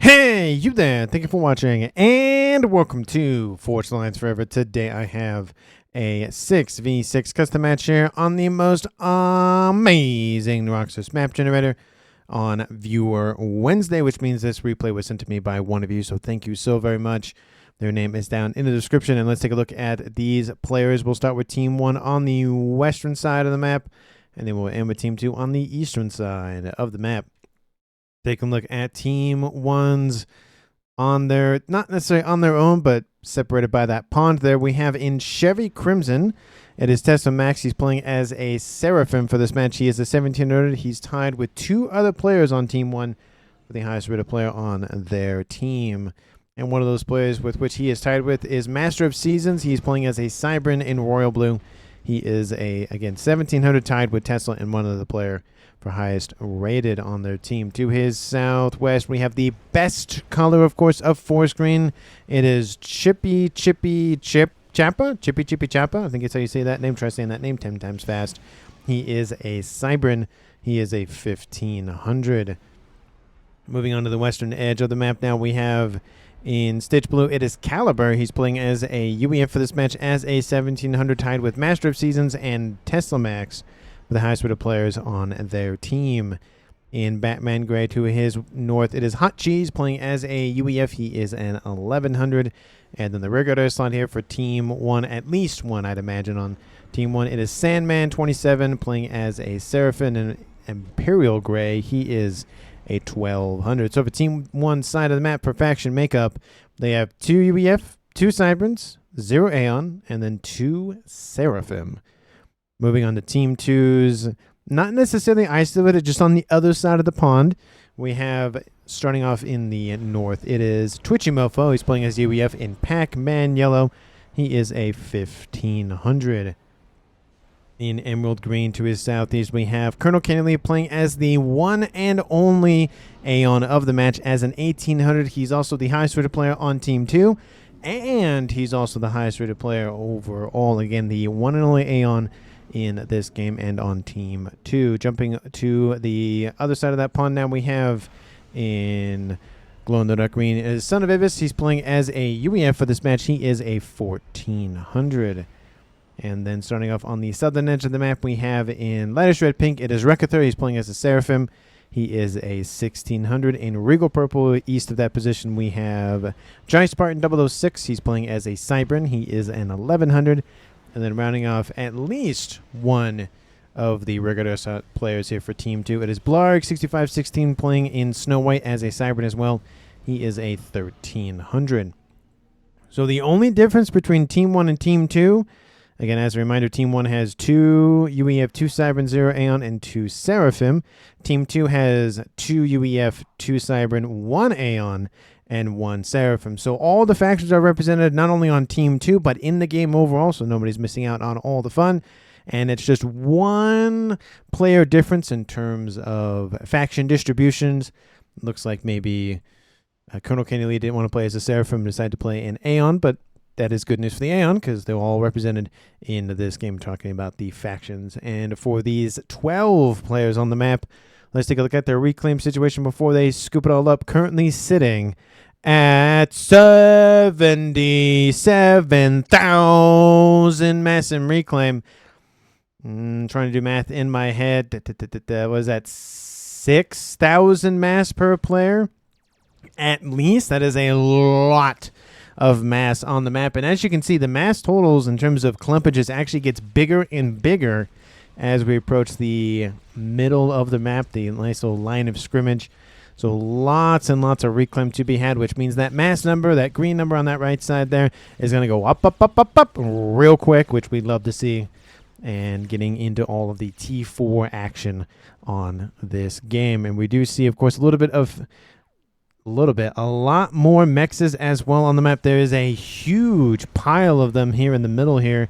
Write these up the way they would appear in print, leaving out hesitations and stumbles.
Hey, you there. Thank you for watching and welcome to Forge Lines Forever. Today I have a 6v6 custom match here on the most amazing Roxas map generator on Viewer Wednesday, which means this replay was sent to me by one of you, so thank you so very much. Their name is down in the description, and let's take a look at these players. We'll start with Team 1 on the western side of the map, and then we'll end with Team 2 on the eastern side of the map. Taking a look at Team 1's on their, not necessarily on their own, but separated by that pond there. We have in Chevy Crimson, it is TeslaMax. He's playing as a Seraphim for this match. He is a 1700. He's tied with two other players on Team 1 for the highest rated player on their team. And one of those players with which he is tied with is Master of Seasons. He's playing as a Cybran in Royal Blue. He is a, again, 1700 tied with Tesla and one other player for highest rated on their team. To his southwest, we have the best color, of course, of forest green. It is Chipichipichapa. I think it's how you say that name. Try saying that name 10 times fast. He is a Cybran. He is a 1500. Moving on to the western edge of the map now, we have in Stitch Blue, it is Caliber. He's playing as a UEF for this match as a 1700 tied with Master of Seasons and TeslaMax, the highest rated players on their team. In Batman Gray to his north, it is Hotcheese playing as a UEF. He is an 1100. And then the regular slot here for Team 1, at least one, I'd imagine, on Team 1. It is Sandman 27 playing as a Seraphim in Imperial Gray. He is a 1200. So for Team 1 side of the map, for faction makeup, they have 2 UEF, 2 Cybrans, 0 Aeon, and then 2 Seraphim. Moving on to Team 2's, not necessarily isolated, just on the other side of the pond, we have, starting off in the north, it is TwitchyMofo. He's playing as UEF in Pac-Man Yellow. He is a 1500. In Emerald Green to his southeast, we have Colonel Kennedy playing as the one and only Aeon of the match as an 1800. He's also the highest rated player on Team 2, and he's also the highest rated player overall. Again, the one and only Aeon in this game and on Team 2. Jumping to the other side of that pond now, we have in Glow in the Dark Green is Sonofibis. He's playing as a UEF for this match. He is a 1400. And then starting off on the southern edge of the map, we have in lightish red pink, it is Weckethr. He's playing as a Seraphim. He is a 1600. In regal purple, east of that position, we have Giant Spartan 006. He's playing as a Cybran. He is an 1100. And then rounding off at least one of the regular players here for Team 2, it is Blarg 6516 playing in Snow White as a Cybran as well. He is a 1300. So the only difference between Team 1 and Team 2, again, as a reminder, Team 1 has 2 UEF, 2 Cybran, 0 Aeon, and 2 Seraphim. Team 2 has 2 UEF, 2 Cybran, 1 Aeon, and 1 Seraphim. So all the factions are represented not only on Team 2, but in the game overall, so nobody's missing out on all the fun. And it's just one player difference in terms of faction distributions. Looks like maybe Colonel Kennedy didn't want to play as a Seraphim and decided to play an Aeon, but that is good news for the Aeon because they're all represented in this game, talking about the factions. And for these 12 players on the map, let's take a look at their reclaim situation before they scoop it all up. Currently sitting at 77,000 mass in reclaim. Trying to do math in my head. Was that 6,000 mass per player? At least. That is a lot of mass on the map. And as you can see, the mass totals in terms of clumpages actually gets bigger and bigger as we approach the middle of the map, the nice little line of scrimmage. So lots and lots of reclaim to be had, which means that mass number, that green number on that right side there, is going to go up real quick, which we'd love to see. And getting into all of the T4 action on this game. And we do see, of course, a lot more mexes as well on the map. There is a huge pile of them here in the middle here.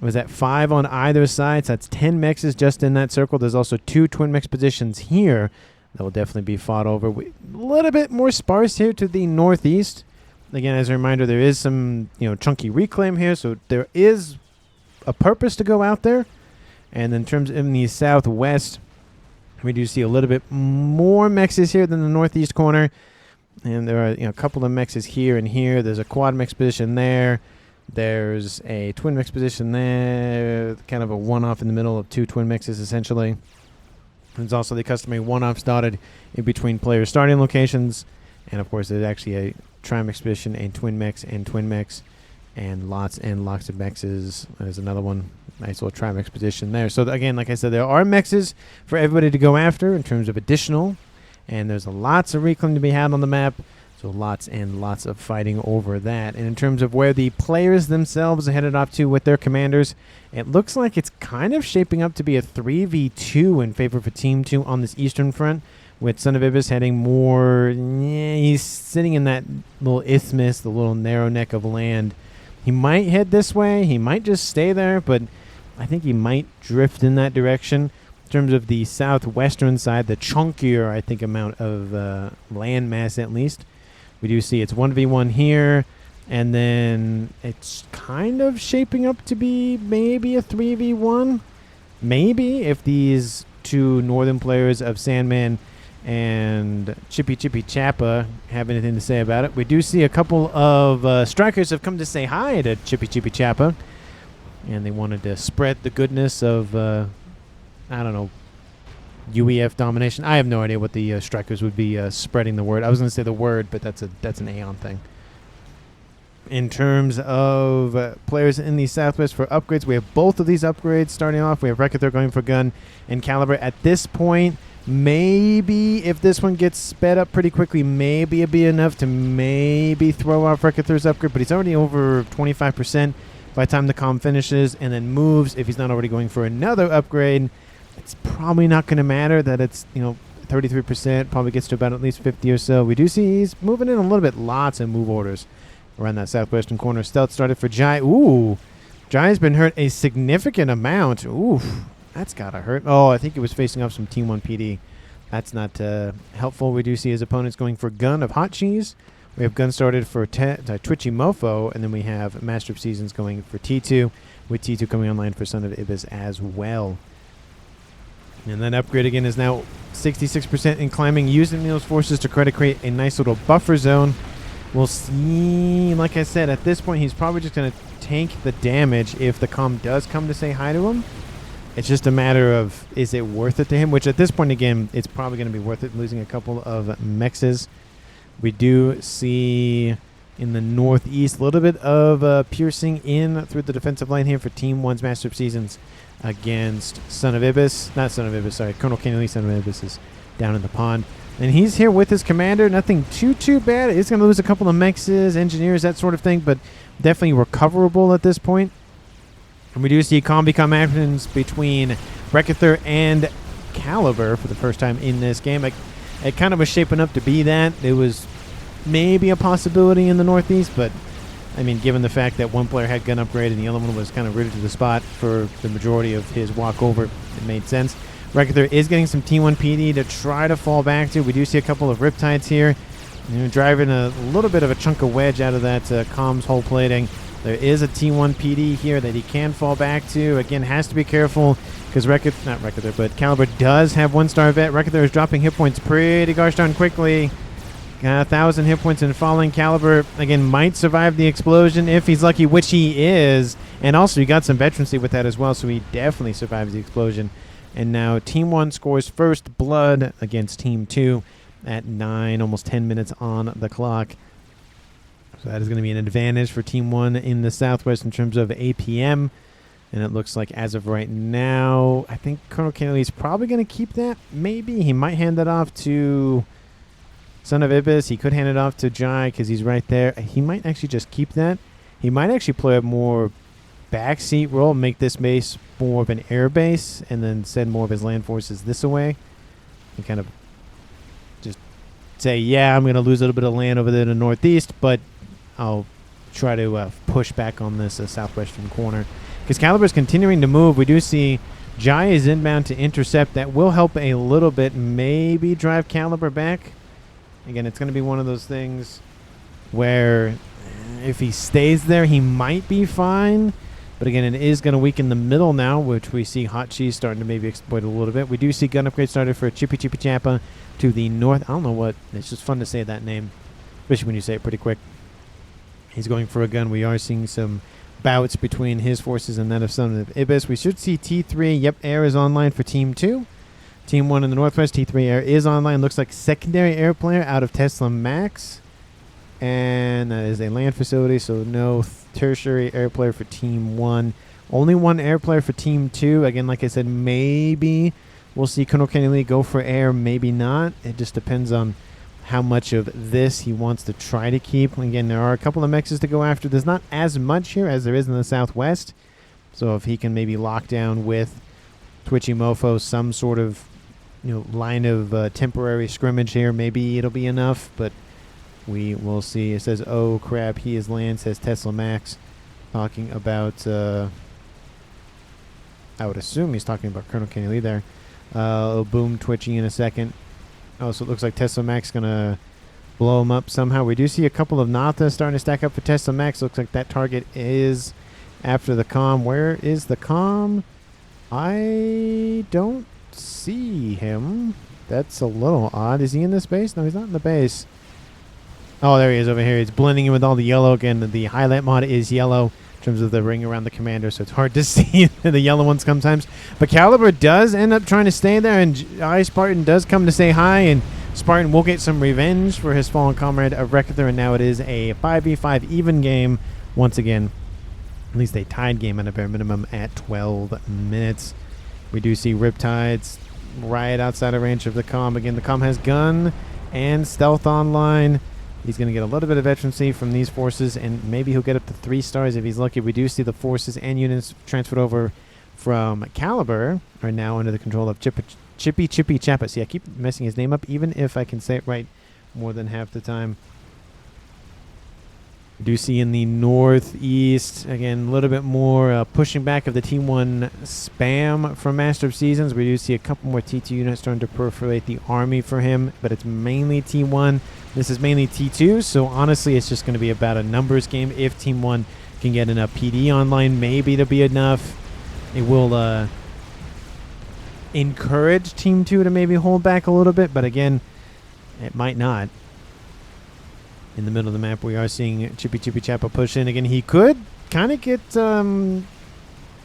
Was that 5 on either side? So that's 10 mexes just in that circle. There's also 2 twin mex positions here that will definitely be fought over. A little bit more sparse here to the northeast. Again, as a reminder, there is some chunky reclaim here, so there is a purpose to go out there. And in terms of the southwest, we do see a little bit more mexes here than the northeast corner. And there are a couple of mexes here and here. There's a quad mix position there. There's a twin mix position there. Kind of a one-off in the middle of 2 twin mixes, essentially. There's also the customary one-offs dotted in between players' starting locations. And, of course, there's actually a trimix position, a twin mix, and lots and lots of mexes. There's another one. Nice little trimix position there. So, again, like I said, there are mexes for everybody to go after in terms of additional. And there's lots of reclaim to be had on the map. So lots and lots of fighting over that. And in terms of where the players themselves are headed off to with their commanders, it looks like it's kind of shaping up to be a 3v2 in favor of Team 2 on this eastern front, with Sonofibis heading more... he's sitting in that little isthmus, the little narrow neck of land. He might head this way. He might just stay there, but I think he might drift in that direction. In terms of the southwestern side, the chunkier, I think, amount of land mass at least, we do see it's 1v1 here, and then it's kind of shaping up to be maybe a 3v1. Maybe, if these 2 northern players of Sandman and Chipichipichapa have anything to say about it. We do see a couple of strikers have come to say hi to Chipichipichapa, and they wanted to spread the goodness of, I don't know, UEF domination. I have no idea what the strikers would be spreading the word. I was going to say the word, but that's an Aeon thing. In terms of players in the Southwest for upgrades, we have both of these upgrades starting off. We have Weckethr going for gun and Caliber. At this point, maybe if this one gets sped up pretty quickly, maybe it'd be enough to maybe throw off Weckethr's upgrade, but he's already over 25% by the time the comm finishes, and then moves if he's not already going for another upgrade. It's probably not going to matter that it's, 33%, probably gets to about at least 50 or so. We do see he's moving in a little bit, lots of move orders around that southwestern corner. Stealth started for Jai. Ooh, Jai's been hurt a significant amount. Oof, that's got to hurt. Oh, I think he was facing off some Team 1 PD. That's not helpful. We do see his opponents going for gun of Hotcheese. We have gun started for TwitchyMofo, and then we have Master of Seasons going for T2, with T2 coming online for Sonofibis as well. And that upgrade again is now 66% in climbing, using those forces to try to create a nice little buffer zone. We'll see. Like I said, at this point, he's probably just going to tank the damage if the comm does come to say hi to him. It's just a matter of, is it worth it to him? Which at this point, again, it's probably going to be worth it, losing a couple of mexes. We do see in the northeast a little bit of piercing in through the defensive line here for Team 1's Master of Seasons against Sonofibis. Not Sonofibis, sorry. Colonel Kenny Sonofibis is down in the pond. And he's here with his commander. Nothing too bad. He's going to lose a couple of mexes, engineers, that sort of thing, but definitely recoverable at this point. And we do see combi actions between Weckethr and Caliber for the first time in this game. It kind of was shaping up to be that. It was maybe a possibility in the northeast, but I mean, given the fact that one player had gun upgrade and the other one was kind of rooted to the spot for the majority of his walkover, it made sense. Weckethr is getting some T1 PD to try to fall back to. We do see a couple of Riptides here, driving a little bit of a chunk of wedge out of that comms hull plating. There is a T1 PD here that he can fall back to. Again, has to be careful because Caliber does have 1-star vet. Weckethr is dropping hit points pretty gosh darn quickly. 1,000 hit points and falling. Caliber, again, might survive the explosion if he's lucky, which he is. And also, he got some veterancy with that as well, so he definitely survives the explosion. And now Team 1 scores first blood against Team 2 at 9, almost 10 minutes on the clock. So that is going to be an advantage for Team 1 in the Southwest in terms of APM. And it looks like as of right now, I think Colonel Kennedy is probably going to keep that. Maybe he might hand that off to Sonofibis. He could hand it off to Jai because he's right there. He might actually just keep that. He might actually play a more backseat role, make this base more of an air base, and then send more of his land forces this way. And kind of just say, yeah, I'm going to lose a little bit of land over there in the northeast, but I'll try to push back on this southwestern corner. Because Caliber's continuing to move. We do see Jai is inbound to intercept. That will help a little bit. Maybe drive Caliber back. Again, it's going to be one of those things where if he stays there, he might be fine. But again, it is going to weaken the middle now, which we see Hotcheese starting to maybe exploit a little bit. We do see gun upgrade started for Chipichipichapa to the north. I don't know what. It's just fun to say that name. especially when you say it pretty quick. He's going for a gun. We are seeing some bouts between his forces and that of Sonofibis. We should see T3. Yep, air is online for Team 2. Team 1 in the northwest, T3 air is online. Looks like secondary air player out of TeslaMax. And that is a land facility, so no tertiary air player for Team 1. Only one air player for Team 2. Again, like I said, maybe we'll see Colonel Kenny Lee go for air, maybe not. It just depends on how much of this he wants to try to keep. Again, there are a couple of mexes to go after. There's not as much here as there is in the southwest. So if he can maybe lock down with TwitchyMofo some sort of line of temporary scrimmage here, maybe it'll be enough, but we will see. It says, oh crap, he is land, says TeslaMax, talking about I would assume he's talking about Colonel Kenny Lee there. Boom, Twitchy in a second. Oh, so it looks like TeslaMax going to blow him up somehow. We do see a couple of Nathas starting to stack up for TeslaMax. Looks like that target is after the comm. Where is the comm? I don't see him. That's a little odd. Is he in this base? No, he's not in the base. Oh, there he is over here. He's blending in with all the yellow. Again, the highlight mod is yellow in terms of the ring around the commander, so it's hard to see the yellow ones sometimes. But Caliber does end up trying to stay there, and Spartan does come to say hi, and Spartan will get some revenge for his fallen comrade of Weckethr, and now it is a 5v5 even game once again. At least a tied game at a bare minimum at 12 minutes. We do see Riptides right outside of range of the comm. Again, the comm has gun and stealth online. He's going to get a little bit of veterancy from these forces, and maybe he'll get up to 3 stars if he's lucky. We do see the forces and units transferred over from Caliber are now under the control of Chipichipichapa. See, I keep messing his name up, even if I can say it right more than half the time. We do see in the northeast, again, a little bit more pushing back of the T1 spam from Master of Seasons. We do see a couple more T2 units starting to perforate the army for him, but it's mainly T1. This is mainly T2, so honestly, it's just going to be about a numbers game. If Team 1 can get enough PD online, maybe it'll be enough. It will encourage Team 2 to maybe hold back a little bit, but again, it might not. In the middle of the map, we are seeing Chipichipichapa push in. Again, he could kind of get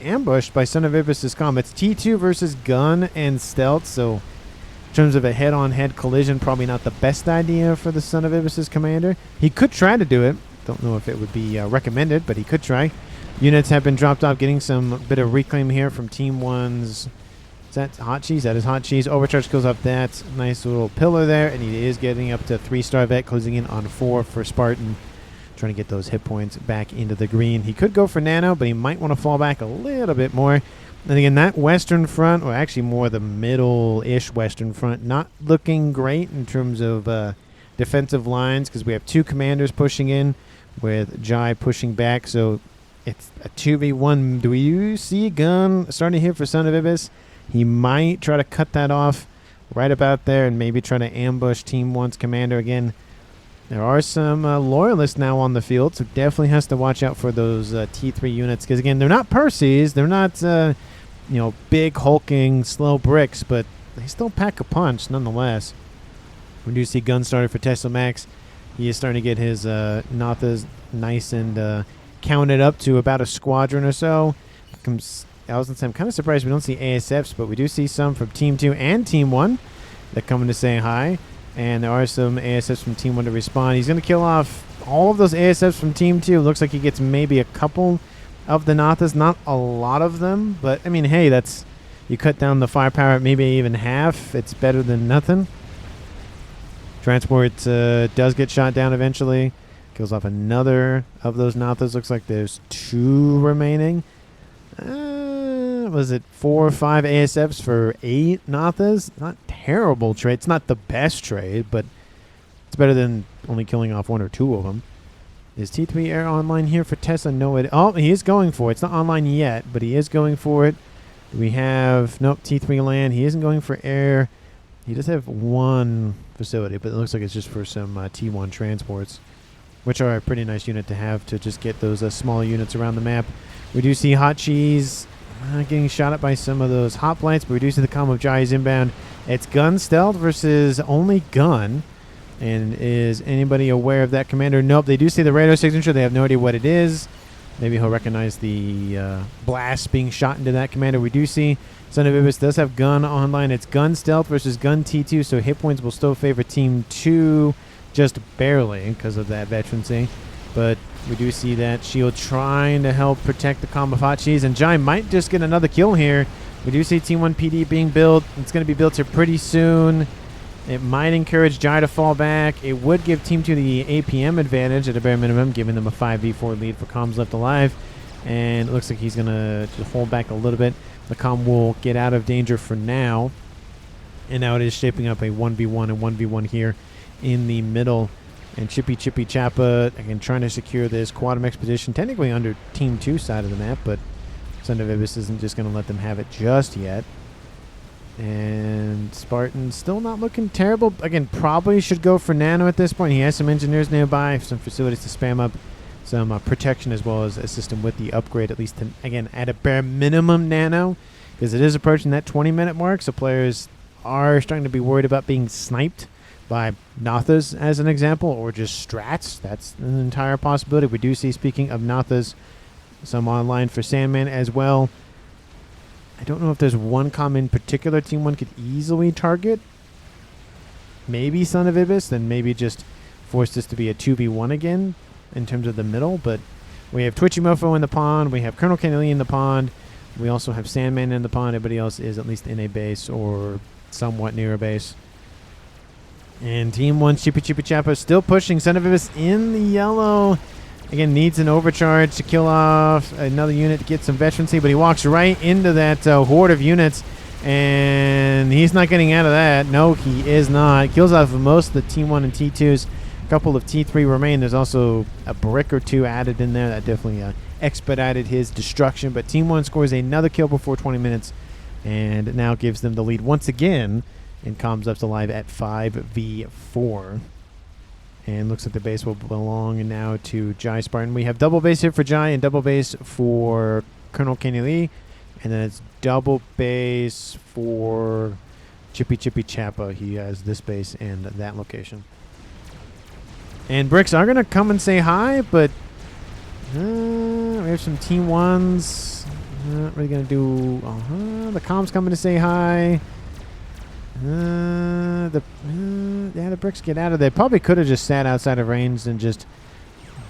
ambushed by Sonofibis' comm. It's T2 versus gun and stealth, so in terms of a head-on-head collision, probably not the best idea for the Sonofibis' commander. He could try to do it. Don't know if it would be recommended, but he could try. Units have been dropped off, getting some bit of reclaim here from Team 1's... Is that Hotcheese? That is Hotcheese. Overcharge goes up that nice little pillar there, and he is getting up to 3-star vet, closing in on 4 for Spartan. Trying to get those hit points back into the green. He could go for nano, but he might want to fall back a little bit more. And again, that western front, or actually more the middle-ish western front, not looking great in terms of defensive lines, because we have 2 commanders pushing in with Jai pushing back. So it's a 2v1. Do you see a gun starting to hit for Sonofibis? He might try to cut that off right about there and maybe try to ambush Team 1's commander again. There are some loyalists now on the field, so definitely has to watch out for those T3 units. Because, again, they're not Percys. They're not, big, hulking, slow bricks, but they still pack a punch nonetheless. We do see gun started for TeslaMax. He is starting to get his Nathas nice and counted up to about a squadron or so. I was going to say, I'm kind of surprised we don't see ASFs, but we do see some from Team 2 and Team 1 that come in to say hi. And there are some ASFs from Team 1 to respond. He's going to kill off all of those ASFs from Team 2. Looks like he gets maybe a couple of the Nathas. Not a lot of them, but, I mean, hey, that's... You cut down the firepower at maybe even half. It's better than nothing. Transport does get shot down eventually. Kills off another of those Nathas. Looks like there's 2 remaining. Was it 4 or 5 ASFs for 8 Nathas? Not terrible trade. It's not the best trade, but it's better than only killing off 1 or 2 of them. Is T3 air online here for Tesla? No, he is going for it. It's not online yet, but he is going for it. We have, nope, T3 land. He isn't going for air. He does have 1 facility, but it looks like it's just for some T1 transports, which are a pretty nice unit to have to just get those small units around the map. We do see Hotcheese getting shot at by some of those hoplites, but we do see the comm of Jai's inbound. It's gun stealth versus only gun And is anybody aware of that commander? Nope. They do see the radar signature. They have no idea what it is. Maybe he'll recognize the blast being shot into that commander. We do see Sonofibis does have gun online. It's gun stealth versus gun T2, so hit points will still favor Team 2 just barely because of that veterancy. But we do see that shield trying to help protect the comm of Hotcheese, and Jai might just get another kill here. We do see Team 1 PD being built. It's going to be built here pretty soon. It might encourage Jai to fall back. It would give Team 2 the APM advantage at a bare minimum, giving them a 5v4 lead for comms left alive. And it looks like he's going to just hold back a little bit. The comm will get out of danger for now. And now it is shaping up a 1v1 and 1v1 here in the middle. And Chipichipichapa, again, trying to secure this Quadamex position, technically under Team 2 side of the map, but Sonofibis isn't just going to let them have it just yet. And Spartan still not looking terrible. Again, probably should go for Nano at this point. He has some engineers nearby, some facilities to spam up, some protection as well as assist him with the upgrade, at least, to, again, at a bare minimum Nano, because it is approaching that 20-minute mark, so players are starting to be worried about being sniped by Nathas, as an example, or just strats. That's an entire possibility. We do see, speaking of Nathas, some online for Sandman as well. I don't know if there's one comm in particular Team 1 could easily target. Maybe Sonofibis, then maybe just force this to be a 2v1 again in terms of the middle. But we have TwitchyMofo in the pond. We have Colonel Kennedy in the pond. We also have Sandman in the pond. Everybody else is at least in a base or somewhat near a base. And Team 1 Chipichipichapa still pushing. Sonofibis in the yellow. Again, needs an overcharge to kill off another unit to get some veterancy, but he walks right into that horde of units, and he's not getting out of that. No, he is not. Kills off most of the Team 1 and T2s. A couple of T3 remain. There's also a brick or two added in there. That definitely expedited his destruction, but Team 1 scores another kill before 20 minutes, and now gives them the lead once again, and comms up to live at 5v4. And looks like the base will belong now to Jai Spartan. We have double base here for Jai and double base for Colonel Kenny Lee. And then it's double base for Chipichipichapa. He has this base and that location. And Bricks are going to come and say hi, but we have some Team 1s. Not really going to do... The comm's coming to say hi. The Bricks get out of there. Probably could have just sat outside of range and just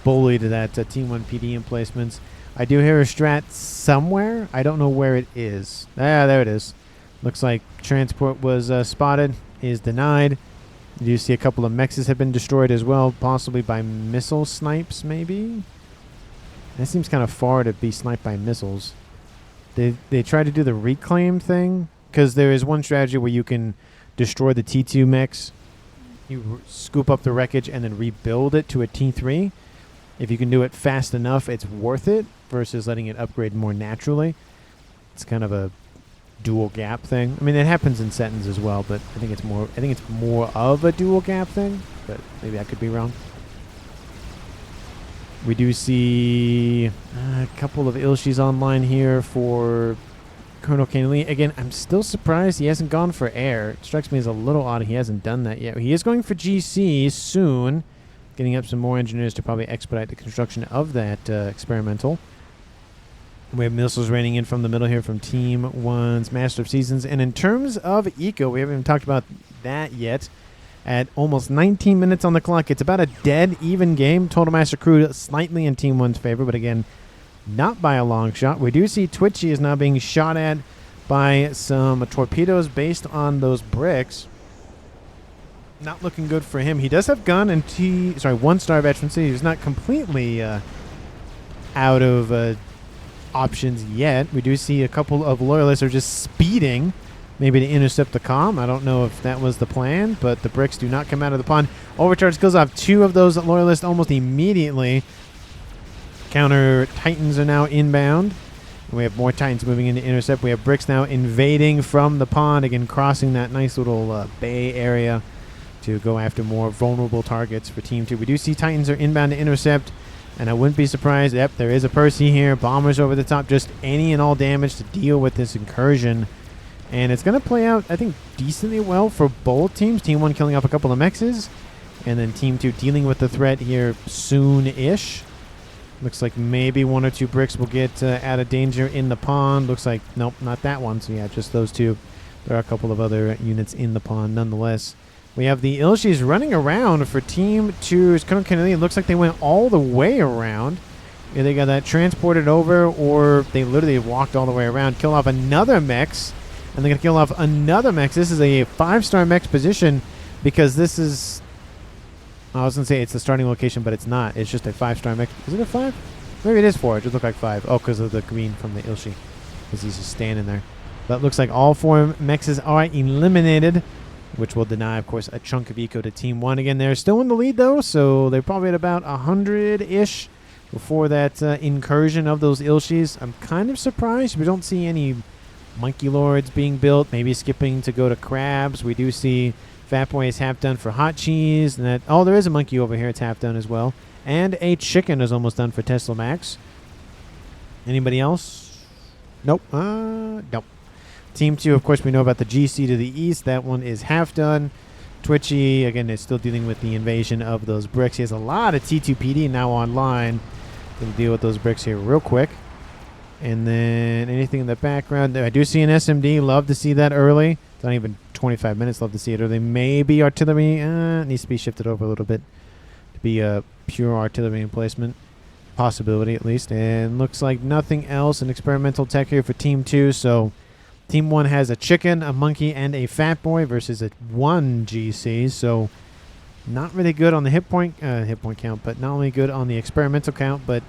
bullied that Team 1 PD emplacements. I do hear a strat somewhere. I don't know where it is. There it is. Looks like transport was spotted. Is denied. You do see a couple of mexes have been destroyed as well, possibly by missile snipes, maybe? That seems kind of far to be sniped by missiles. They try to do the reclaim thing, because there is one strategy where you can destroy the T2 mechs, you scoop up the wreckage, and then rebuild it to a T3. If you can do it fast enough, it's worth it, versus letting it upgrade more naturally. It's kind of a dual gap thing. I mean, it happens in Setons as well, but I think it's more of a dual gap thing, but maybe I could be wrong. We do see a couple of Ilshis online here for Colonel Kenny Lee. Again, I'm still surprised he hasn't gone for air. It strikes me as a little odd he hasn't done that yet. He is going for GC soon, getting up some more engineers to probably expedite the construction of that experimental. We have missiles raining in from the middle here from Team 1's Master of Seasons. And in terms of eco, we haven't even talked about that yet. At almost 19 minutes on the clock, it's about a dead even game. Total Master Crew slightly in Team 1's favor, but again, not by a long shot. We do see Twitchy is now being shot at by some torpedoes based on those bricks. Not looking good for him. He does have gun and 1-star veterancy. He's not completely out of options yet. We do see a couple of loyalists are just speeding, maybe to intercept the comm. I don't know if that was the plan, but the bricks do not come out of the pond. Overcharge kills off 2 of those loyalists almost immediately. Counter Titans are now inbound. We have more Titans moving in to intercept. We have bricks now invading from the pond, again crossing that nice little bay area to go after more vulnerable targets for Team 2. We do see Titans are inbound to intercept, and I wouldn't be surprised. Yep, there is a Percy here. Bombers over the top. Just any and all damage to deal with this incursion. And it's going to play out, I think, decently well for both teams. Team 1 killing off a couple of mexes. And then Team 2 dealing with the threat here soon-ish. Looks like maybe 1 or 2 bricks will get out of danger in the pond. Looks like, nope, not that one. So yeah, just those 2. There are a couple of other units in the pond nonetheless. We have the Ilshis running around for Team 2's Colonel Kennedy. It looks like they went all the way around. Yeah, they got that transported over, or they literally walked all the way around, kill off another mechs, and they're going to kill off another mechs. This is a 5-star mech position because this is... I was going to say it's the starting location, but it's not. It's just a 5-star mech. Is it a 5? Maybe it is 4. It just looked like 5. Oh, because of the green from the Ilshi. Because he's just standing there. But it looks like all 4 mechs are eliminated, which will deny, of course, a chunk of eco to Team 1. Again, they're still in the lead, though, so they're probably at about 100-ish before that incursion of those Ilshis. I'm kind of surprised we don't see any Monkey Lords being built, maybe skipping to go to Crabs. We do see Fat Boy is half done for Hotcheese. And that, oh, there is a monkey over here. It's half done as well. And a chicken is almost done for TeslaMax. Anybody else? Nope. Nope. Team 2, of course, we know about the GC to the east. That one is half done. Twitchy, again, is still dealing with the invasion of those bricks. He has a lot of T2PD now online. Going to deal with those bricks here real quick. And then anything in the background. I do see an SMD. Love to see that early. It's not even 25 minutes. Love to see it early. Maybe artillery. Needs to be shifted over a little bit to be a pure artillery emplacement. Possibility, at least. And looks like nothing else. An experimental tech here for Team 2. So Team 1 has a chicken, a monkey, and a fat boy versus a 1 GC. So not really good on the hit point count, but not only good on the experimental count, but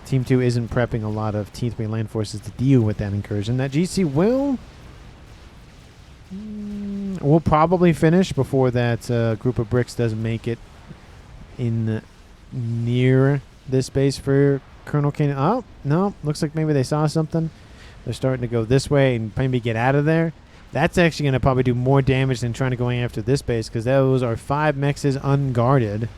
Team 2 isn't prepping a lot of T3 land forces to deal with that incursion. That GC will probably finish before that group of bricks does make it in near this base for Colonel Kane. Oh, no. Looks like maybe they saw something. They're starting to go this way and maybe get out of there. That's actually going to probably do more damage than trying to go after this base, because those are 5 mexes unguarded.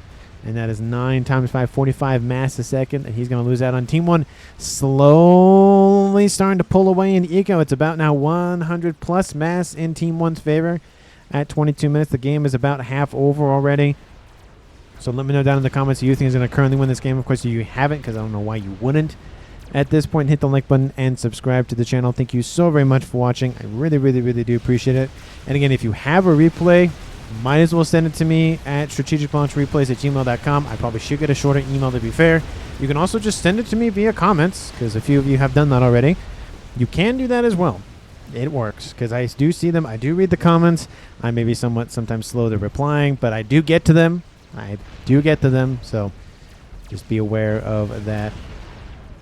And that is 9 times 5, 45 mass a second. And he's going to lose out on Team 1. Slowly starting to pull away in eco. It's about now 100 plus mass in Team 1's favor. At 22 minutes, the game is about half over already. So let me know down in the comments who you think is going to currently win this game. Of course, you haven't, because I don't know why you wouldn't. At this point, hit the like button and subscribe to the channel. Thank you so very much for watching. I really, really, really do appreciate it. And again, if you have a replay, might as well send it to me at strategiclaunchreplays@gmail.com. I probably should get a shorter email, to be fair. You can also just send it to me via comments, because a few of you have done that already. You can do that as well. It works, because I do see them. I do read the comments. I may be sometimes slow to replying, but I do get to them. So just be aware of that.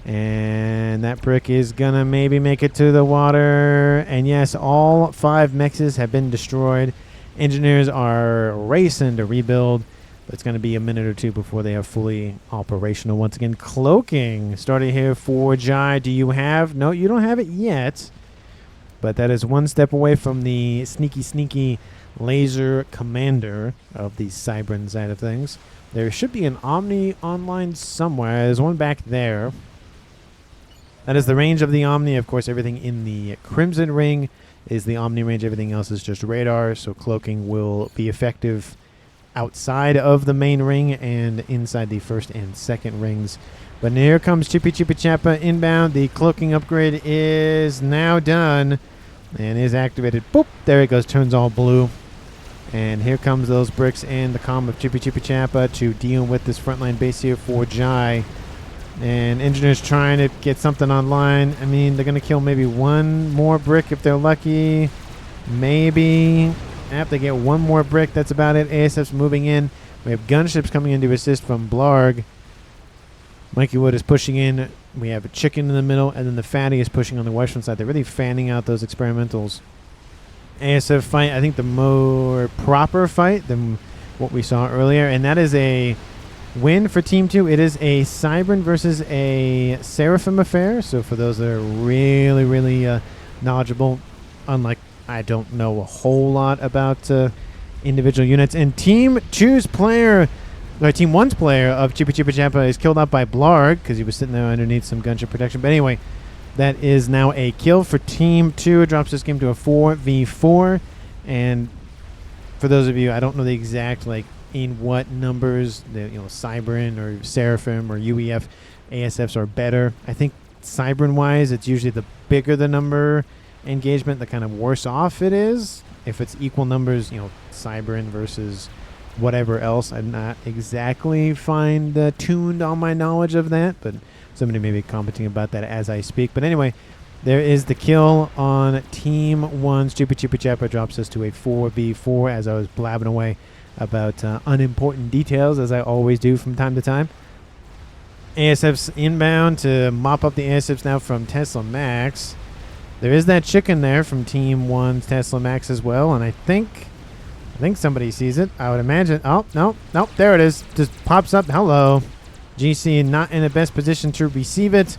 And that brick is going to maybe make it to the water. And yes, all 5 mexes have been destroyed. Engineers are racing to rebuild. But it's going to be a minute or 2 before they are fully operational. Once again, cloaking started here for Jai. Do you have? No, you don't have it yet. But that is 1 step away from the sneaky laser commander of the Cybran side of things. There should be an Omni online somewhere. There's one back there. That is the range of the Omni. Of course, everything in the Crimson Ring is the Omni range. Everything else is just radar. So cloaking will be effective outside of the main ring and inside the first and second rings. But here comes Chipichipichapa inbound. The cloaking upgrade is now done and is activated. Boop! There it goes. Turns all blue. And here comes those bricks and the comm of Chipichipichapa to deal with this frontline base here for Jai. And engineers trying to get something online. I mean, they're going to kill maybe 1 more brick if they're lucky. Maybe. If they get 1 more brick, that's about it. ASF's moving in. We have gunships coming in to assist from Blarg. Mikey Wood is pushing in. We have a chicken in the middle, and then the fatty is pushing on the western side. They're really fanning out those experimentals. ASF fight, I think the more proper fight than what we saw earlier, and that is a win for Team 2. It is a Cybran versus a Seraphim affair. So for those that are really, really knowledgeable, unlike I don't know a whole lot about individual units. And Team 1's player of Chipichipichapa is killed out by Blarg because he was sitting there underneath some gunship protection. But anyway, that is now a kill for Team 2. It drops this game to a 4v4. And for those of you, I don't know the exact in what numbers the Cybran or Seraphim or UEF ASFs are better. I think Cybran wise, it's usually the bigger the number engagement, the kind of worse off it is. If it's equal numbers, Cybran versus whatever else, I'm not exactly tuned on my knowledge of that, but somebody may be commenting about that as I speak. But anyway, there is the kill on Team 1's Chipichipichapa. Drops us to a 4v4 as I was blabbing away about unimportant details, as I always do from time to time. ASF's inbound to mop up the ASFs now from TeslaMax. There is that chicken there from Team 1's TeslaMax as well, and I think somebody sees it. I would imagine. Oh, no, there it is. Just pops up. Hello. GC not in the best position to receive it.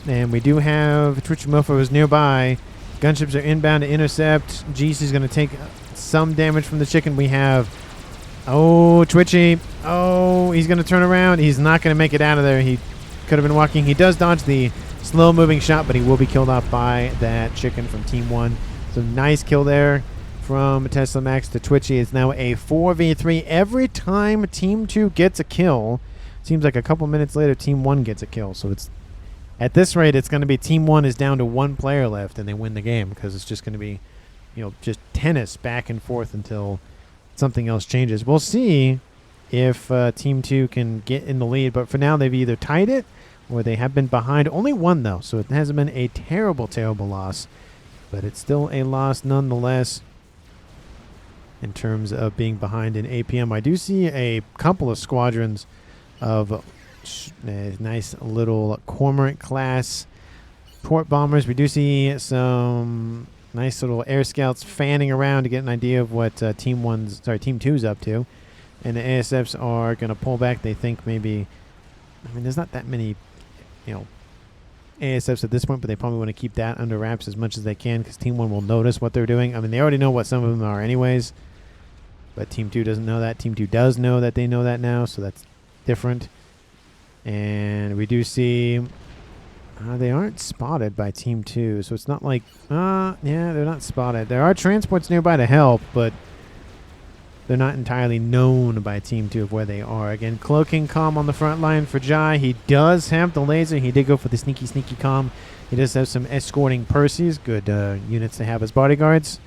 And we do have TwitchyMofo is nearby. Gunships are inbound to intercept. GC's going to take some damage from the chicken. We have... Oh, Twitchy. Oh, he's going to turn around. He's not going to make it out of there. He could have been walking. He does dodge the slow-moving shot, but he will be killed off by that chicken from Team 1. So nice kill there from TeslaMax to Twitchy. It's now a 4v3. Every time Team 2 gets a kill, seems like a couple minutes later, Team 1 gets a kill. So it's at this rate, it's going to be Team 1 is down to one player left, and they win the game because it's just going to be, just tennis back and forth until something else changes. We'll see if Team 2 can get in the lead, but for now, they've either tied it or they have been behind. Only one, though, so it hasn't been a terrible, terrible loss, but it's still a loss nonetheless in terms of being behind in APM. I do see a couple of squadrons of nice little Cormorant class port bombers. We do see some nice little air scouts fanning around to get an idea of what Team 2's up to. And the ASFs are going to pull back. They think maybe, there's not that many, ASFs at this point, but they probably want to keep that under wraps as much as they can because Team 1 will notice what they're doing. They already know what some of them are anyways, but Team 2 doesn't know that. Team 2 does know that they know that now, so that's different. And we do see they aren't spotted by Team 2, so it's not like, yeah, they're not spotted. There are transports nearby to help, but they're not entirely known by Team 2 of where they are. Again, cloaking comm on the front line for Jai. He does have the laser. He did go for the sneaky comm. He does have some escorting Percies, good units to have as bodyguards.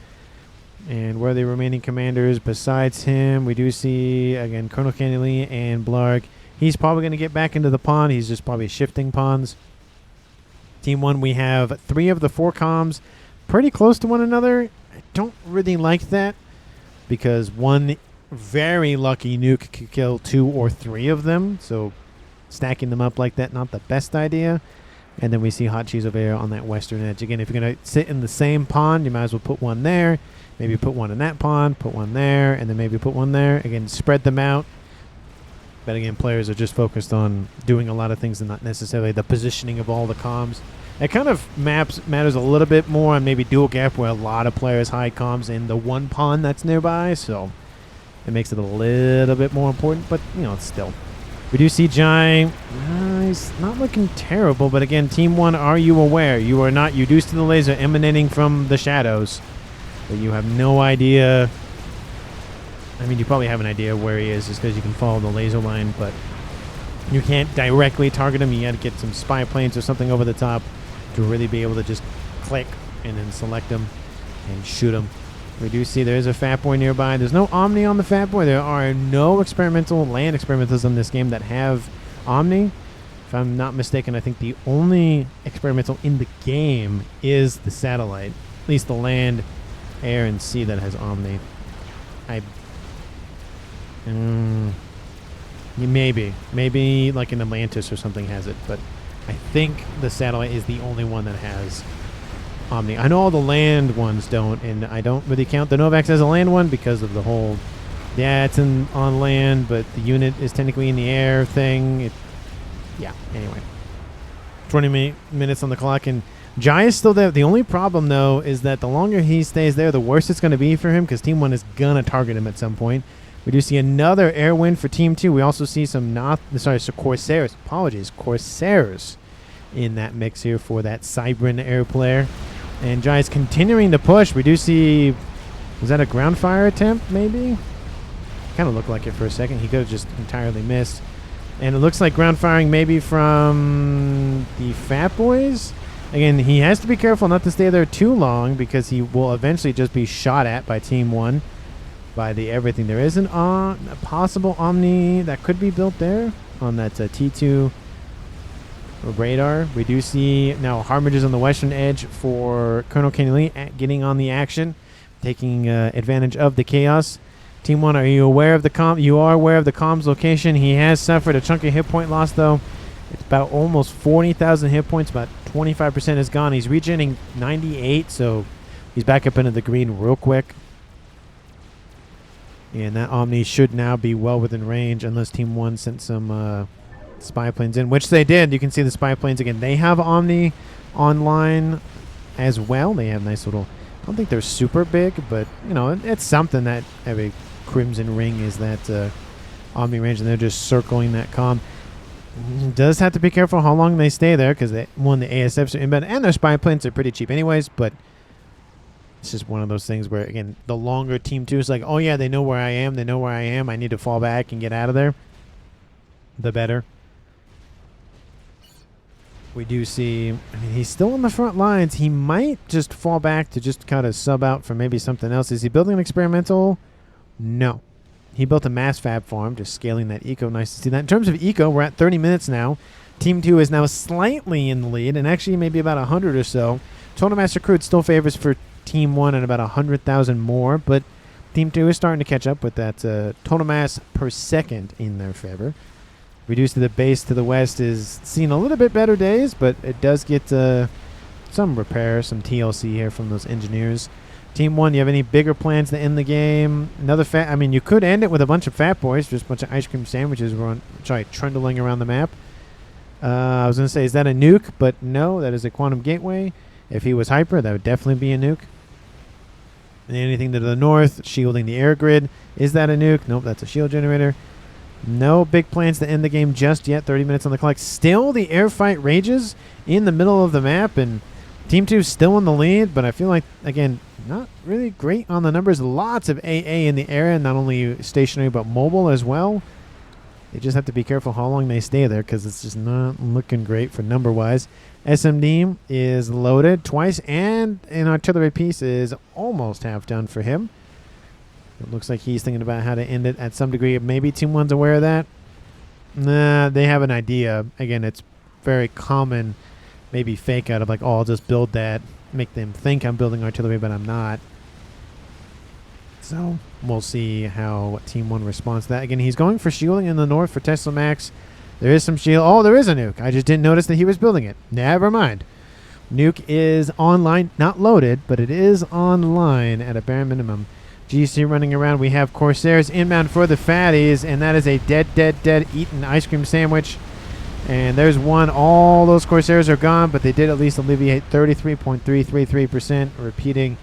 And where are the remaining commanders besides him? We do see, again, Colonel Candy Lee and Blarg. He's probably going to get back into the pond. He's just probably shifting ponds. Team 1, we have 3 of the 4 comms pretty close to one another. I don't really like that because one very lucky nuke could kill 2 or 3 of them. So stacking them up like that, not the best idea. And then we see Hotcheese over here on that western edge. Again, if you're going to sit in the same pond, you might as well put one there. Maybe put one in that pond, put one there, and then maybe put one there. Again, spread them out. But again, players are just focused on doing a lot of things and not necessarily the positioning of all the comms. It kind of matters a little bit more on maybe dual gap where a lot of players hide comms in the one pond that's nearby. So it makes it a little bit more important, but it's still. We do see Jai. He's not looking terrible, but again, Team 1, are you aware? You are not. You do see the laser emanating from the shadows, but you have no idea. You probably have an idea where he is just because you can follow the laser line, but you can't directly target him. You got to get some spy planes or something over the top to really be able to just click and then select him and shoot him. We do see there is a Fat Boy nearby. There's no Omni on the Fat Boy. There are no experimental land experimentals in this game that have Omni. If I'm not mistaken, I think the only experimental in the game is the satellite. At least the land, air, and sea that has Omni. Maybe like an Atlantis or something has it, but I think the satellite is the only one that has Omni. I know all the land ones don't, and I don't really count the Novax as a land one because of the whole, it's on land, but the unit is technically in the air thing. Anyway. 20 minutes on the clock, and Jai is still there. The only problem, though, is that the longer he stays there, the worse it's going to be for him because Team 1 is going to target him at some point. We do see another air win for Team 2. We also see some Corsairs. Corsairs in that mix here for that Cybran air player. And Jai is continuing to push. We do see, was that a ground fire attempt maybe? Kind of looked like it for a second. He could have just entirely missed. And it looks like ground firing maybe from the Fat Boys. Again, he has to be careful not to stay there too long because he will eventually just be shot at by Team 1 by the everything. There is a possible Omni that could be built there on that T2 radar. We do see now Harmages on the western edge for Colonel Kenny Lee getting on the action, taking advantage of the chaos. Team 1, are you aware of the comm? You are aware of the comm's location. He has suffered a chunky hit point loss, though. It's about almost 40,000 hit points. About 25% is gone. He's regenerating 98, so he's back up into the green real quick. And that Omni should now be well within range, unless Team 1 sent some spy planes in, which they did. You can see the spy planes again. They have Omni online as well. They have nice little... I don't think they're super big, but, you know, it's something that every Crimson Ring is that Omni range, and they're just circling that comm. Does have to be careful how long they stay there, because the ASFs are inbound, and their spy planes are pretty cheap anyways, but it's just one of those things where, again, the longer Team 2 is like, oh yeah, they know where I am, I need to fall back and get out of there, the better. We do see, I mean, he's still on the front lines. He might just fall back to just kind of sub out for maybe something else. Is he building an experimental? No. He built a mass fab farm, just scaling that eco. Nice to see that. In terms of eco, we're at 30 minutes now. Team 2 is now slightly in the lead, and actually maybe about 100 or so. Total mass recruit still favors for Team 1 and about 100,000 more, but Team 2 is starting to catch up with that total mass per second in their favor. Reduced to the base to the west is seeing a little bit better days, but it does get some repair, some TLC here from those engineers. Team 1, you have any bigger plans to end the game? Another fat... I mean, you could end it with a bunch of Fat Boys, just a bunch of ice cream sandwiches trundling around the map. I was going to say, is that a nuke? But no, that is a quantum gateway. If he was hyper, that would definitely be a nuke. And anything to the north, shielding the air grid. Is that a nuke? Nope, that's a shield generator. No big plans to end the game just yet. 30 minutes on the clock. Still the air fight rages in the middle of the map, and Team 2 is still in the lead, but I feel like, again, not really great on the numbers. Lots of AA in the area, not only stationary but mobile as well. They just have to be careful how long they stay there, because it's just not looking great for number-wise. SMD is loaded twice, and an artillery piece is almost half done for him. It looks like he's thinking about how to end it at some degree. Maybe Team 1's aware of that. Nah, they have an idea. Again, it's very common, maybe fake out of like, oh, I'll just build that, make them think I'm building artillery, but I'm not. So we'll see how Team 1 responds to that. Again, he's going for shielding in the north for TeslaMax. There is some shield. Oh, there is a nuke. I just didn't notice that he was building it. Never mind. Nuke is online, not loaded, but it is online at a bare minimum. GC running around. We have Corsairs inbound for the fatties, and that is a dead eaten ice cream sandwich. And there's one. All those Corsairs are gone, but they did at least alleviate 33.333%, repeating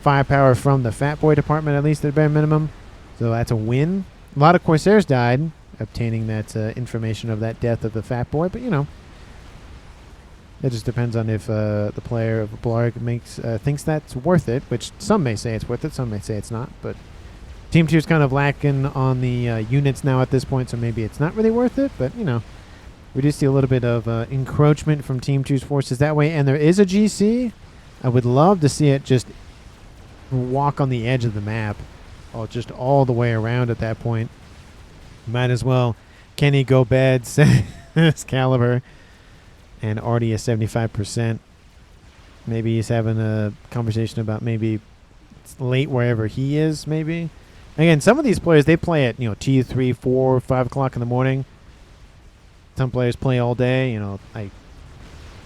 firepower from the Fat Boy department, at least at bare minimum. So that's a win. A lot of Corsairs died, obtaining that information of that death of the Fat Boy, but you know, it just depends on if the player of Blarg thinks that's worth it, which some may say it's worth it, some may say it's not. But Team 2 is kind of lacking on the units now at this point, so maybe it's not really worth it. But, you know, we do see a little bit of encroachment from Team 2's forces that way. And there is a GC. I would love to see it just walk on the edge of the map, just all the way around at that point. Might as well. Kenny go beds, Excalibur. And already is 75%. Maybe he's having a conversation about maybe it's late wherever he is, maybe. Again, some of these players, they play at, 2, 3, 4, 5 o'clock in the morning. Some players play all day. I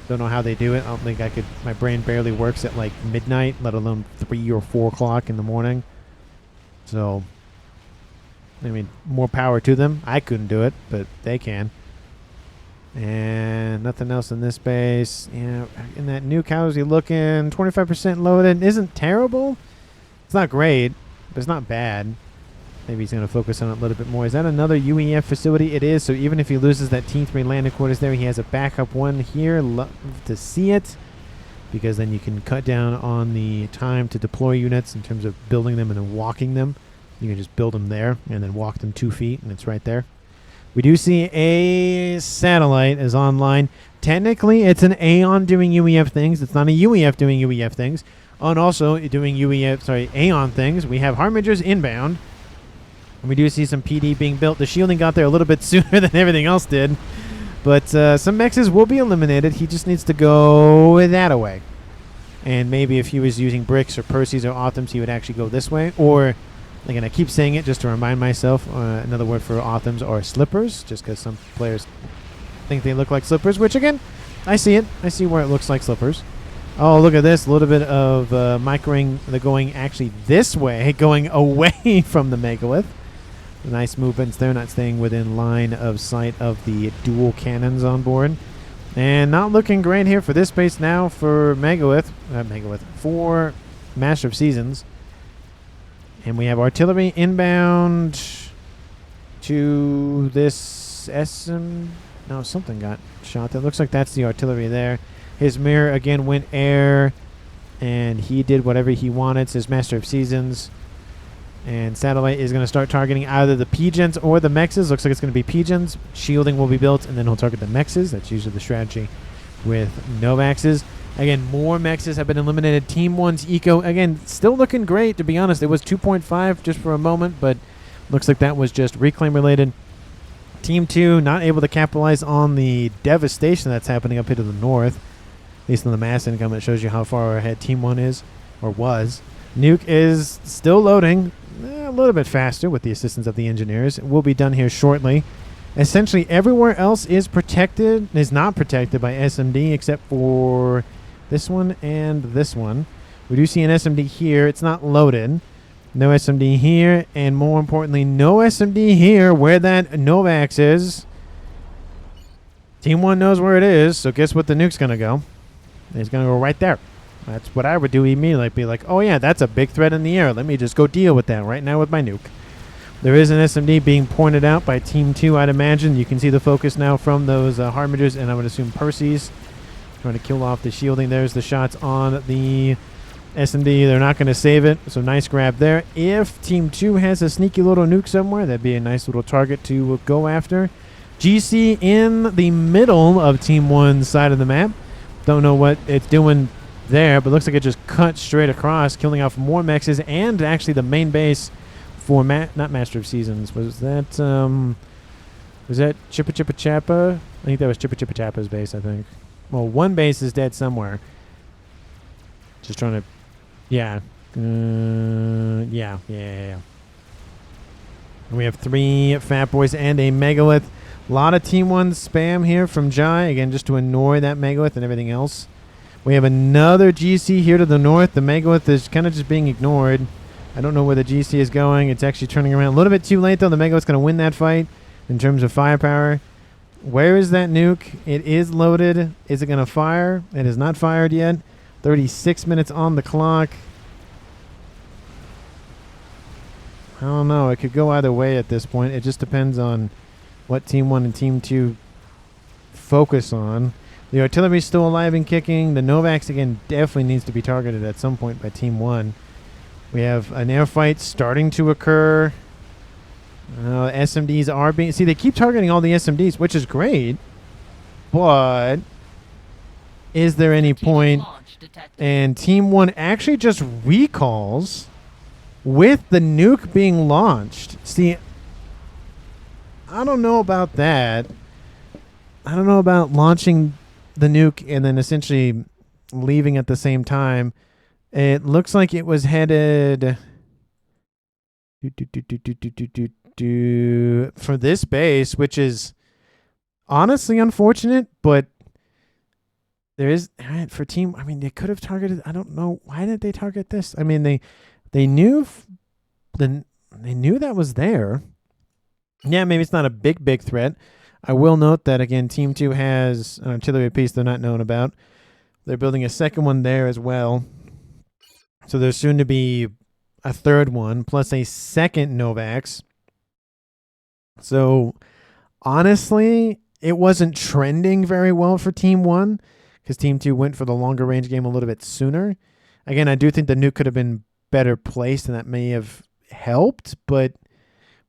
don't know how they do it. I don't think I could. My brain barely works at like midnight, let alone 3 or 4 o'clock in the morning. So, I mean, more power to them. I couldn't do it, but they can. And nothing else in this base. Yeah, in that nuke, how's he looking? 25% loaded. Isn't terrible. It's not great, but it's not bad. Maybe he's going to focus on it a little bit more. Is that another UEF facility? It is. So even if he loses that T3 landing quarters there, he has a backup one here. Love to see it, because then you can cut down on the time to deploy units in terms of building them and then walking them. You can just build them there and then walk them 2 feet, and it's right there. We do see a satellite is online. Technically, it's an Aeon doing UEF things. It's not a UEF doing UEF things. And also doing Aeon things. We have Harmingers inbound. And we do see some PD being built. The shielding got there a little bit sooner than everything else did. But some mexes will be eliminated. He just needs to go that away. And maybe if he was using bricks or Perseus or Autumns, he would actually go this way. Or, again, I keep saying it just to remind myself, another word for Autumns are slippers, just because some players think they look like slippers, which, again, I see it. I see where it looks like slippers. Oh, look at this. A little bit of microing. They're going actually this way, going away from the Megalith. Nice movements there, not staying within line of sight of the dual cannons on board. And not looking great here for this base now for for Master of Seasons. And we have artillery inbound to this SM. No, something got shot. That looks like that's the artillery there. His mirror again went air, and he did whatever he wanted. Says Master of Seasons. And Satellite is going to start targeting either the P-Gens or the Mexes. Looks like it's going to be P-Gens. Shielding will be built, and then he'll target the Mexes. That's usually the strategy with Novaxes. Again, more Mexes have been eliminated. Team 1's Eco, again, still looking great, to be honest. It was 2.5 just for a moment, but looks like that was just reclaim-related. Team 2 not able to capitalize on the devastation that's happening up here to the north. At least on the mass income, it shows you how far ahead Team 1 is, or was. Nuke is still loading. A little bit faster with the assistance of the engineers. It will be done here shortly. Essentially everywhere else is not protected by SMD except for this one and this one. We do see an SMD here. It's not loaded. No SMD here, and more importantly, no SMD here where that Novax is. Team 1 knows where it is, so guess what the nuke's going to go? It's going to go right there. That's what I would do immediately. Be like, oh yeah, that's a big threat in the air. Let me just go deal with that right now with my nuke. There is an SMD being pointed out by Team 2, I'd imagine. You can see the focus now from those Harmingers, and I would assume Perseus trying to kill off the shielding. There's the shots on the SMD. They're not going to save it, so nice grab there. If Team 2 has a sneaky little nuke somewhere, that'd be a nice little target to go after. GC in the middle of Team 1's side of the map. Don't know what it's doing there, but looks like it just cut straight across, killing off more mexes and actually the main base for not Master of Seasons. Was that Chipichipichapa? I think that was Chipichipichapa's base, I think. Well, one base is dead somewhere. Just trying to, yeah. Yeah. And we have 3 Fat Boys and a Megalith. A lot of Team 1 spam here from Jai, again, just to annoy that Megalith and everything else. We have another GC here to the north. The Megalith is kind of just being ignored. I don't know where the GC is going. It's actually turning around a little bit too late, though. The Megalith's going to win that fight in terms of firepower. Where is that nuke? It is loaded. Is it going to fire? It is not fired yet. 36 minutes on the clock. I don't know. It could go either way at this point. It just depends on what Team 1 and Team 2 focus on. The artillery is still alive and kicking. The Novax, again, definitely needs to be targeted at some point by Team 1. We have an air fight starting to occur. SMDs are being... See, they keep targeting all the SMDs, which is great. But is there any point? And Team 1 actually just recalls with the nuke being launched. See, I don't know about that. I don't know about launching the nuke and then essentially leaving at the same time. It looks like it was headed for this base, which is honestly unfortunate, but there is for Team. I mean, they could have targeted. I don't know why did they target this. I mean, they knew that was there. Yeah, maybe it's not a big threat. I will note that, again, Team 2 has an artillery piece they're not known about. They're building a second one there as well. So there's soon to be a third one, plus a second Novax. So, honestly, it wasn't trending very well for Team 1, because Team 2 went for the longer range game a little bit sooner. Again, I do think the nuke could have been better placed, and that may have helped, but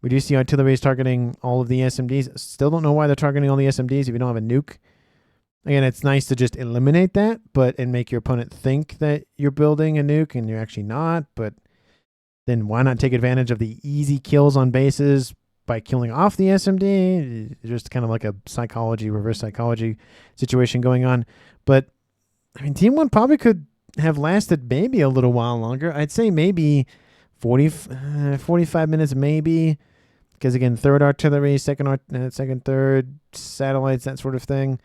we do see artillery targeting all of the SMDs. Still don't know why they're targeting all the SMDs if you don't have a nuke. Again, it's nice to just eliminate that, and make your opponent think that you're building a nuke and you're actually not. But then why not take advantage of the easy kills on bases by killing off the SMD? Just kind of like a reverse psychology situation going on. But I mean, Team 1 probably could have lasted maybe a little while longer. I'd say maybe 45 minutes maybe. Because again, third artillery, second, third, satellites, that sort of thing.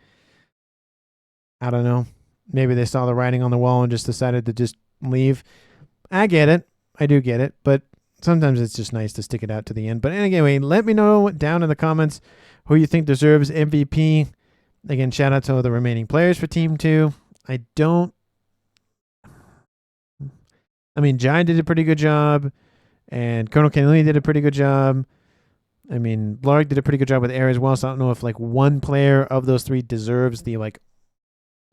I don't know. Maybe they saw the writing on the wall and just decided to just leave. I get it. I do get it. But sometimes it's just nice to stick it out to the end. But anyway, let me know down in the comments who you think deserves MVP. Again, shout out to the remaining players for Team 2. Jai did a pretty good job. And Colonel Kenley did a pretty good job. I mean, Blarg did a pretty good job with air as well. So I don't know if one player of those three deserves the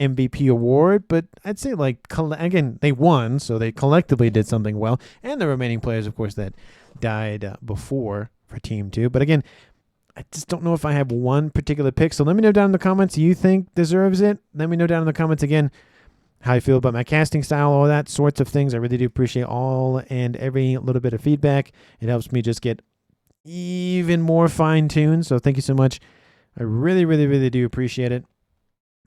MVP award, but I'd say again, they won, so they collectively did something well. And the remaining players, of course, that died before for Team 2. But again, I just don't know if I have one particular pick. So let me know down in the comments who you think deserves it. Let me know down in the comments again how you feel about my casting style, all that sorts of things. I really do appreciate all and every little bit of feedback. It helps me just get even more fine-tuned. So thank you so much. I really, really, really do appreciate it.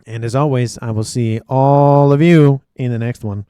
And as always, I will see all of you in the next one.